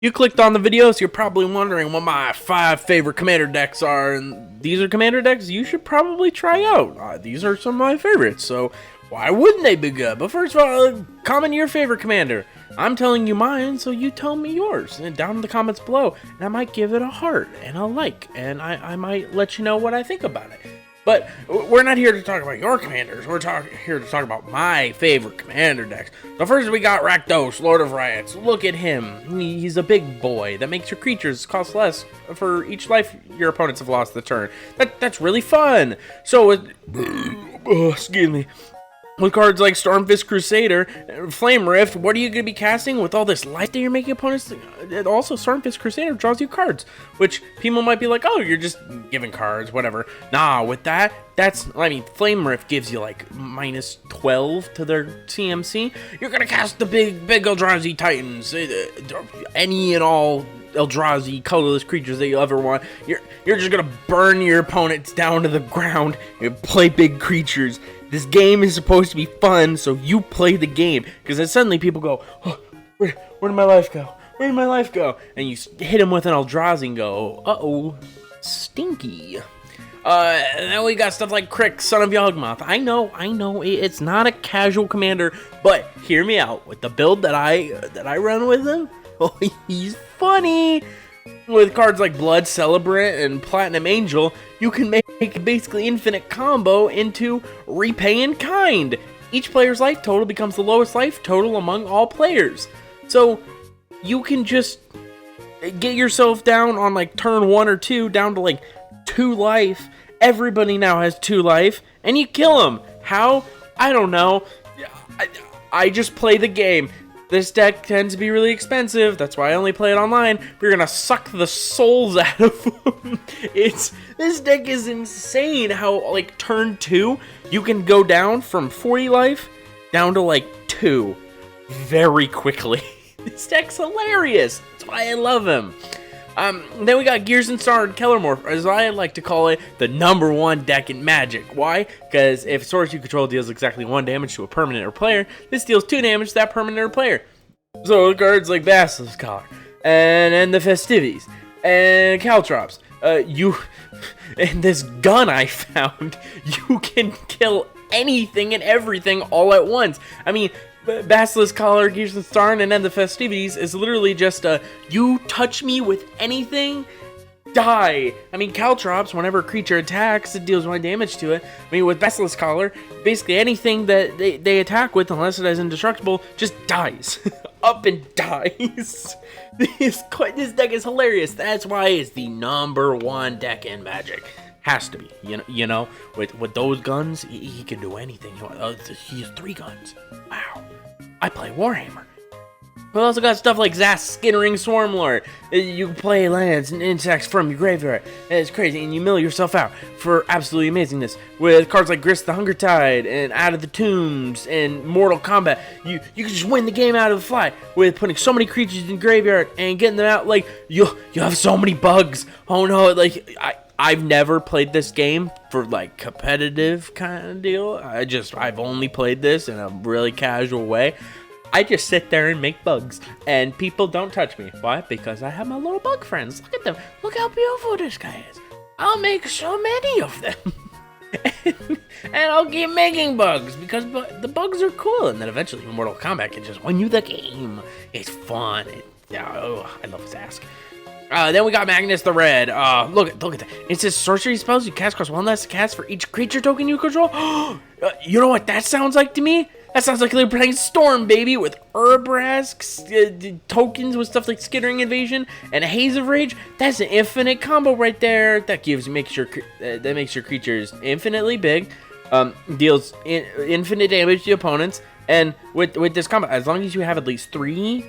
You clicked on the video, so you're probably wondering what my 5 favorite commander decks are, and these are commander decks you should probably try out. These are some of my favorites, so why wouldn't they be good? But first of all, comment your favorite commander. I'm telling you mine, so you tell me yours, and down in the comments below, and I might give it a heart and a like, and I might let you know what I think about it. But we're not here to talk about your commanders. We're here to talk about my favorite commander decks. So first we got Rakdos, Lord of Riots. Look at him. He's a big boy that makes your creatures cost less for each life your opponents have lost the turn. That's really fun. So, excuse me. With cards like Stormfist Crusader, Flame Rift, what are you going to be casting with all this life that you're making opponents? Also, Stormfist Crusader draws you cards, which people might be like, oh, you're just giving cards, whatever. Nah, with that, Flame Rift gives you like minus 12 to their CMC. You're going to cast the big Eldrazi Titans, any and all Eldrazi colorless creatures that you ever want. You're just going to burn your opponents down to the ground and play big creatures. This game is supposed to be fun, so you play the game. Because then suddenly people go, oh, where did my life go? Where did my life go? And you hit them with an Eldrazi and go, uh-oh, stinky. Then we got stuff like Crick, Son of Yawgmoth. I know, it's not a casual commander, but hear me out. With the build that I run with him, oh, he's funny. With cards like Blood Celebrant and Platinum Angel, you can make a basically infinite combo into Repay in Kind. Each player's life total becomes the lowest life total among all players. So you can just get yourself down on like turn 1 or 2, down to like 2 life. Everybody now has 2 life, and you kill them. How? I don't know. I just play the game. This deck tends to be really expensive. That's why I only play it online. We're gonna suck the souls out of them. This deck is insane. How like turn 2, you can go down from 40 life down to like 2 very quickly. This deck's hilarious. That's why I love him. Then we got Gears and Star and Kellermorph, as I like to call it, the #1 deck in Magic. Why? Because if source you control deals exactly 1 damage to a permanent or player, this deals 2 damage to that permanent or player. So cards like Basilisk Collar, and the Festivities, and Caltrops, and this gun I found, you can kill anything and everything all at once. I mean, Basilisk Collar, Gears and Star, and then the Festivities is literally just you touch me with anything, die. I mean, Caltrops, whenever a creature attacks, it deals 1 damage to it. I mean, with Basilisk Collar, basically anything that they attack with, unless it is indestructible, just dies. Up and dies. This deck is hilarious. That's why it's the #1 deck in Magic. Has to be, you know, with those guns, he can do anything. He has 3 guns. Wow. I play Warhammer. We also got stuff like Zack, Skittering Swarmlord. You can play lands and insects from your graveyard. It's crazy, and you mill yourself out for absolutely amazingness. With cards like Grist the Hunger Tide and Out of the Tombs and Mortal Kombat, you can just win the game out of the fly with putting so many creatures in the graveyard and getting them out. Like you have so many bugs. Oh no! Like I've never played this game for like competitive kind of deal. I've only played this in a really casual way. I just sit there and make bugs, and people don't touch me. Why? Because I have my little bug friends. Look at them. Look how beautiful this guy is. I'll make so many of them. and I'll keep making bugs because the bugs are cool. And then eventually Mortal Kombat can just win you the game. It's fun. I love his ass. Then we got Magnus the Red. Look at that. It says sorcery spells you cast cost 1 less to cast for each creature token you control. You know what that sounds like to me? That sounds like they're playing Storm, baby, with Urbrask tokens with stuff like Skittering Invasion and Haze of Rage. That's an infinite combo right there. That makes your creatures infinitely big, deals infinite damage to opponents, and with this combo, as long as you have at least three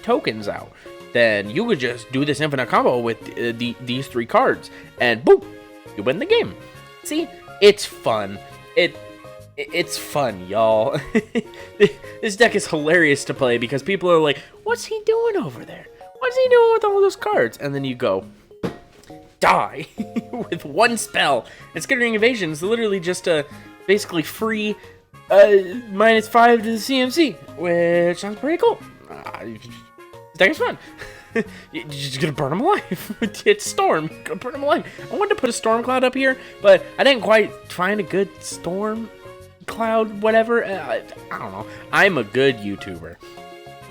tokens out, then you could just do this infinite combo with these 3 cards, and boom, you win the game. See, it's fun. It's fun, y'all. This deck is hilarious to play because people are like, what's he doing over there? What's he doing with all those cards? And then you go, die with 1 spell. And Skittering Invasion is literally just a basically free -5 to the CMC, which sounds pretty cool. That is fun. You're just gonna burn them alive. It's Storm. You're gonna burn them alive. I wanted to put a storm cloud up here, but I didn't quite find a good storm cloud, whatever. I don't know. I'm a good YouTuber.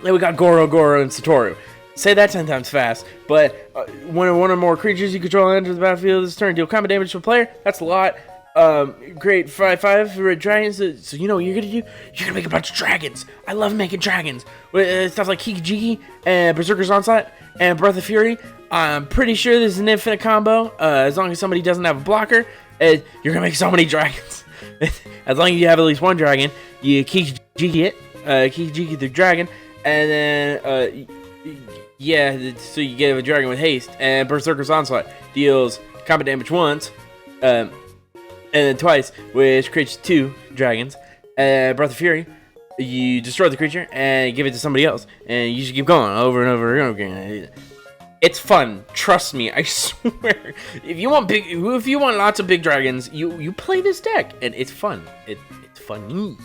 Then we got Goro, and Satoru. Say that 10 times fast, but when one or more creatures you control enter the battlefield this turn, deal combat damage to a player. That's a lot. Great 5/5 for dragons. So you know what you're gonna do? You're gonna make a bunch of dragons. I love making dragons with stuff like Kiki and Berserker's Onslaught and Breath of Fury. I'm pretty sure this is an infinite combo. As long as somebody doesn't have a blocker, you're gonna make so many dragons. As long as you have at least one dragon, you Kiki it, Kiki the dragon, and then yeah, so you get a dragon with haste. And Berserker's Onslaught deals combat damage once. And then twice, which creates 2 dragons. Breath of Fury, you destroy the creature and give it to somebody else, and you just keep going over and over and over again. It's fun, trust me. I swear. If you want lots of big dragons, you play this deck, and it's fun. It's funny.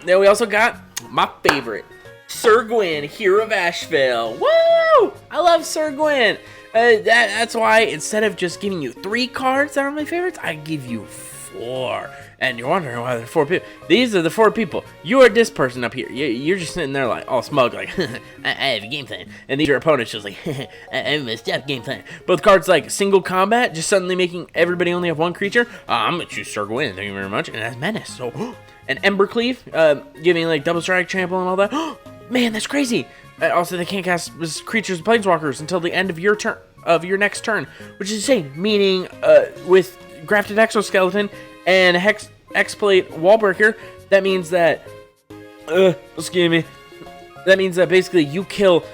Then we also got my favorite, Sir Gwen, Hero of Ashvale. Woo! I love Sir Gwen. That's why instead of just giving you 3 cards that are my favorites, I give you 4. And you're wondering why there are 4 people. These are the 4 people. You are this person up here. You're just sitting there like all smug, like I have a game plan. And these are opponents just like I have a step game plan. Both cards like single combat, just suddenly making everybody only have 1 creature. I'm gonna choose Sir Gwen. Thank you very much. And that's Menace. So and Ember Cleave, giving like double strike, trample, and all that. Man, that's crazy. Also, they can't cast creatures and planeswalkers until the end of your turn, your next turn, which is insane. Meaning, with Grafted Exoskeleton and Hexplate Wallbreaker, that means that, excuse me, that means that basically you kill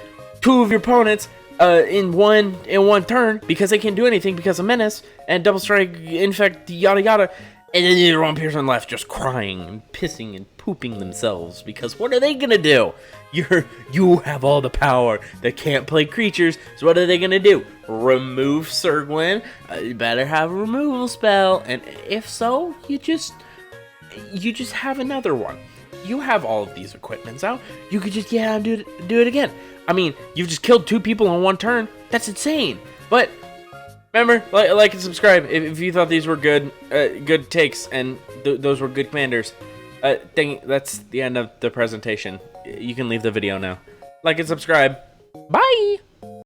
2 of your opponents in one turn because they can't do anything because of Menace and Double Strike, Infect, yada yada. And then the one person left just crying and pissing and pooping themselves because what are they gonna do? You have all the power. They can't play creatures, so what are they gonna do? Remove Sir Gwen? You better have a removal spell, and if so, you just have another one. You have all of these equipments out. You could just get out and do it again. I mean, you've just killed 2 people in 1 turn. That's insane. But remember, like and subscribe if you thought these were good takes and those were good commanders. That's the end of the presentation. You can leave the video now. Like and subscribe. Bye!